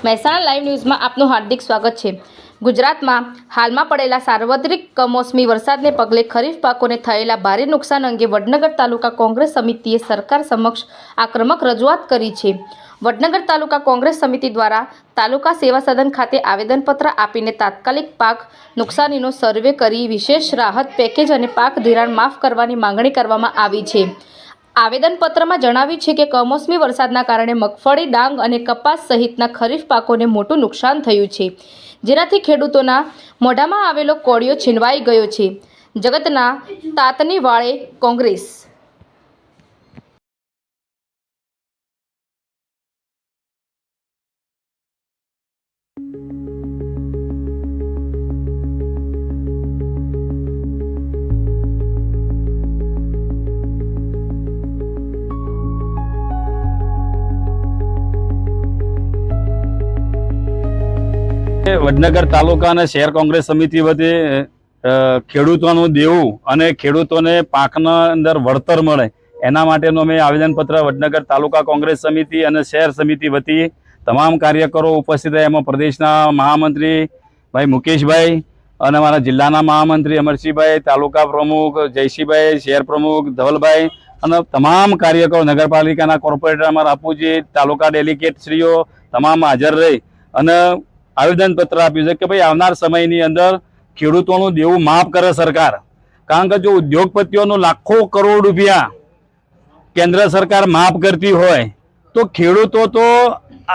Mehsana live ન્યૂઝમાં આપનું હાર્દિક સ્વાગત છે। ગુજરાતમાં હાલમાં પડેલા સાર્વત્રિક કમોસમી વરસાદને પગલે ખરીફ પાકોને થયેલા ભારે નુકસાન અંગે વડનગર તાલુકા કોંગ્રેસ સમિતિએ સરકાર સમક્ષ આક્રમક રજૂઆત કરી છે। વડનગર તાલુકા કોંગ્રેસ સમિતિ દ્વારા તાલુકા સેવા સદન ખાતે આવેદનપત્ર આપીને તાત્કાલિક પાક નુકસાનીનો સર્વે કરી વિશેષ રાહત પેકેજ અને પાક ધિરાણ માફ કરવાની માંગણી કરવામાં આવી છે। આવેદનપત્રમાં જણાવ્યું છે કે કમોસમી વરસાદના કારણે મગફળી, ડાંગ અને કપાસ સહિતના ખરીફ પાકોને મોટું નુકસાન થયું છે, જેનાથી ખેડૂતોના મોઢામાં આવેલો કોળિયો છીનવાઈ ગયો છે। જગતના તાતની વાળે કોંગ્રેસ। વડનગર તાલુકા અને શહેર કોંગ્રેસ સમિતિ વતી ખેડૂતોનું દેવું અને ખેડૂતોને પાકના અંદર વળતર મળે એના માટેનું અમે આવેદનપત્ર વડનગર તાલુકા કોંગ્રેસ સમિતિ અને શહેર સમિતિ વતી તમામ કાર્યકરો ઉપસ્થિત રહ્યા। એમાં પ્રદેશના મહામંત્રી ભાઈ મુકેશભાઈ અને અમારા જિલ્લાના મહામંત્રી અમરસિંહભાઈ, તાલુકા પ્રમુખ જયસિંહભાઈ, શહેર પ્રમુખ ધવલભાઈ અને તમામ કાર્યકરો, નગરપાલિકાના કોર્પોરેટર અમારા અપુજી, તાલુકા ડેલિગેટશ્રીઓ તમામ હાજર રહી અને આવેદનપત્ર આપ્યું છે કે ભાઈ આવનાર સમયની અંદર ખેડૂતોનું દેવું માફ કરે સરકાર। કારણ કે જો ઉદ્યોગપતિઓનું લાખો કરોડ રૂપિયા કેન્દ્ર સરકાર માફ કરતી હોય તો ખેડૂતો તો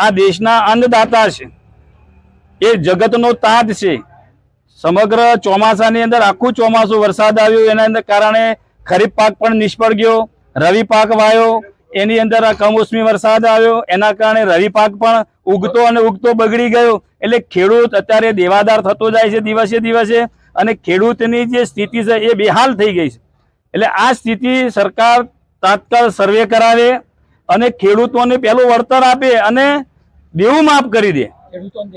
આ દેશના અન્નદાતા છે, એ જગતનો તાજ છે। સમગ્ર ચોમાસાની અંદર આખું ચોમાસું વરસાદ આવ્યો, એના અંદર કારણે ખરીફ પાક પણ નિષ્ફળ ગયો, રવિ પાક વાયો, એની અંદર આ કમોસમી વરસાદ આવ્યો, એના કારણે રવિ પાક પણ ઉગતો અને ઉગતો બગડી ગયો। એટલે ખેડૂત અત્યારે દેવાદાર થતો જાય છે દિવસે દિવસે અને ખેડૂતની જે સ્થિતિ છે એ બેહાલ થઈ ગઈ છે। એટલે આ સ્થિતિ સરકાર તાત્કાલ સર્વે કરાવે અને ખેડૂતોને પહેલું વળતર આપે અને દેવું માફ કરી દે,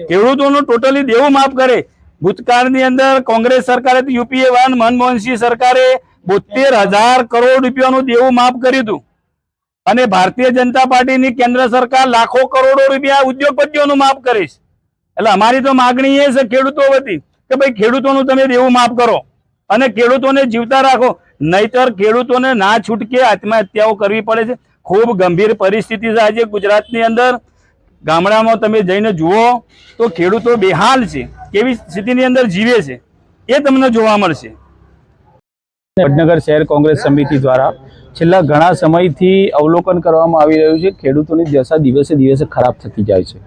ખેડૂતોનું ટોટલી દેવું માફ કરે। ભૂતકાળની અંદર કોંગ્રેસ સરકારે યુપીએ 1 મનમોહનસિંહ સરકારે 72,000 કરોડ રૂપિયાનું દેવું માફ કર્યું હતું અને ભારતીય જનતા પાર્ટીની કેન્દ્ર સરકાર લાખો કરોડો રૂપિયા ઉદ્યોગપતિઓનું માફ કરે છે। એટલે અમારી તો માગણી એ છે ખેડૂતો વતી કે ભાઈ ખેડૂતોનું તમે દેવું માફ કરો અને ખેડૂતોને જીવતા રાખો, નહીતર ખેડૂતોને ના છૂટકે આત્મહત્યાઓ કરવી પડે છે। ખૂબ ગંભીર પરિસ્થિતિ છે આજે ગુજરાતની અંદર। ગામડામાં તમે જઈને જુઓ તો ખેડૂતો બેહાલ છે, કેવી સ્થિતિની અંદર જીવે છે એ તમને જોવા મળશે। વડનગર શહેર કોંગ્રેસ સમિતિ દ્વારા છેલ્લા ઘણા સમયથી અવલોકન કરવામાં આવી રહ્યું છે ખેડૂતોની દશા દિવસે દિવસે ખરાબ થતી જાય છે।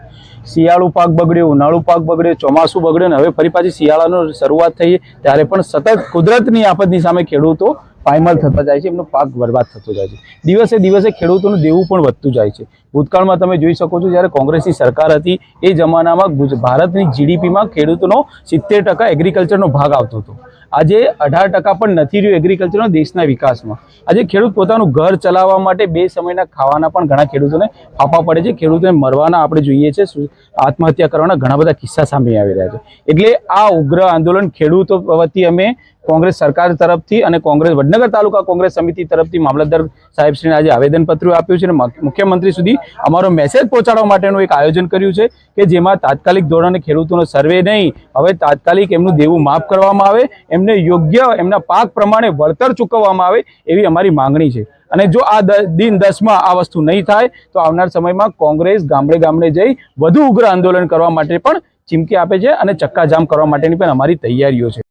શિયાળુ પાક બગડ્યો, ઉનાળુ પાક બગડ્યો, ચોમાસું બગડ્યો ને હવે ફરી પાછી શિયાળાનો શરૂઆત થઈ ત્યારે પણ સતત કુદરતની આફતની સામે ખેડૂતો પાયમાલ થતા જાય છે, એમનો પાક બરબાદ થતો જાય છે। દિવસે દિવસે ખેડૂતોનું દેવું પણ વધતું જાય છે। ભૂતકાળમાં તમે જોઈ શકો છો જ્યારે કોંગ્રેસની સરકાર હતી એ જમાનામાં ભારતની જીડીપીમાં ખેડૂતોનો 70% એગ્રીકલ્ચરનો ભાગ આવતો હતો। આજે 18% પણ નથી રહ્યો એગ્રીકલ્ચરનો દેશના વિકાસમાં। આજે ખેડૂત પોતાનું ઘર ચલાવવા માટે 2 સમયના ખાવાના પણ ઘણા ખેડૂતોને ફાફા પડે છે, ખેડૂતોને મરવાના આપણે જોઈએ છે, આત્મહત્યા કરવાના ઘણા બધા કિસ્સા સામે આવી રહ્યા છે। એટલે આ ઉગ્ર આંદોલન ખેડૂતો વતી અમે કોંગ્રેસ સરકાર તરફથી અને કોંગ્રેસ વડનગર તાલુકા કોંગ્રેસ સમિતિ તરફથી મામલતદાર સાહેબશ્રીને આજે આવેદનપત્ર આપ્યું છે અને મુખ્યમંત્રી સુધી અમારો મેસેજ પહોંચાડવા માટેનું એક આયોજન કર્યું છે કે જેમાં તાત્કાલિક ધોરણે ખેડૂતોનો સર્વે નહીં, હવે તાત્કાલિક એમનું દેવું માફ કરવામાં આવે, એમને યોગ્ય એમના પાક પ્રમાણે વળતર ચૂકવવામાં આવે એવી અમારી માંગણી છે। અને જો આ દિન 10માં આ વસ્તુ નહીં થાય તો આવનાર સમયમાં કોંગ્રેસ ગામડે ગામડે જઈ વધુ ઉગ્ર આંદોલન કરવા માટે પણ ચીમકી આપે છે અને ચક્કાજામ કરવા માટેની પણ અમારી તૈયારીઓ છે।